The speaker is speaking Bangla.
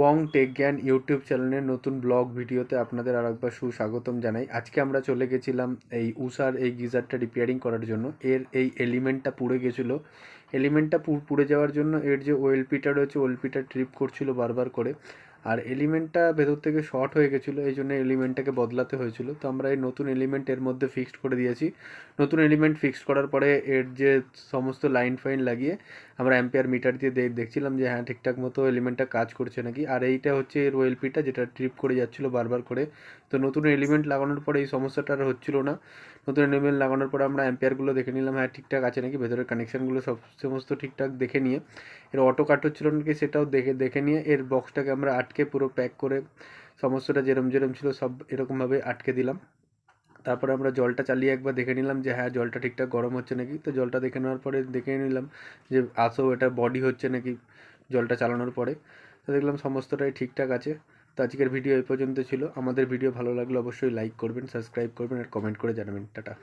বং টেক জ্ঞান ইউটিউব চ্যানেলের নতুন ব্লগ ভিডিওতে আপনাদের আরেকবার সুস্বাগতম জানাই। আজকে আমরা চলে গেছিলাম এই উষার এই গিজারটা রিপেয়ারিং করার জন্য। এর এই এলিমেন্টটা পুড়ে গেছিলো। এলিমেন্টটা পুড়ে যাওয়ার জন্য এর যে ওএলপিটা রয়েছে, ওএলপিটা ট্রিপ করছিল বারবার করে। আর এলিমেন্টটা ভেতর থেকে শর্ট হয়ে গেছিলো, এই জন্য এলিমেন্টটাকে বদলাতে হয়েছিল। তো আমরা এই নতুন এলিমেন্ট এর মধ্যে ফিক্সড করে দিয়েছি। নতুন এলিমেন্ট ফিক্সড করার পরে এর যে সমস্ত লাইন ফাইন লাগিয়ে আমরা অ্যাম্পিয়ার মিটার দিয়ে দেখছিলাম যে হ্যাঁ ঠিকঠাক মতো এলিমেন্টটা কাজ করছে নাকি। আর এইটা হচ্ছে এর ওএলপিটা, যেটা ট্রিপ করে যাচ্ছিলো বারবার করে। তো নতুন এলিমেন্ট লাগানোর পরে এই সমস্যাটা আর হচ্ছিলো না। নতুন এলিমেন্ট লাগানোর পরে আমরা অ্যাম্পিয়ারগুলো দেখে নিলাম, হ্যাঁ ঠিকঠাক আছে নাকি, ভেতরের কানেকশানগুলো সমস্ত ঠিকঠাক দেখে নিয়ে এর অটো কাট হচ্ছিলো নাকি সেটাও দেখে নিয়ে এর বক্সটাকে আমরা আটকে পুরো প্যাক করে সমস্তটা যেরম ছিল সব এরকমভাবে আটকে দিলাম। তারপরে আমরা জলটা চালিয়ে একবার দেখে নিলাম যে হ্যাঁ জলটা ঠিকঠাক গরম হচ্ছে নাকি। তো জলটা দেখে নেওয়ার পরে দেখে নিলাম যে আসো এটা বডি হচ্ছে নাকি জলটা চালানোর পরে। তো দেখলাম সমস্তটাই ঠিকঠাক আছে। তো আজকের ভিডিও এই পর্যন্ত ছিল। আমাদের ভিডিও ভালো লাগলে অবশ্যই লাইক করবেন, সাবস্ক্রাইব করবেন আর কমেন্ট করে জানাবেন। টাটা।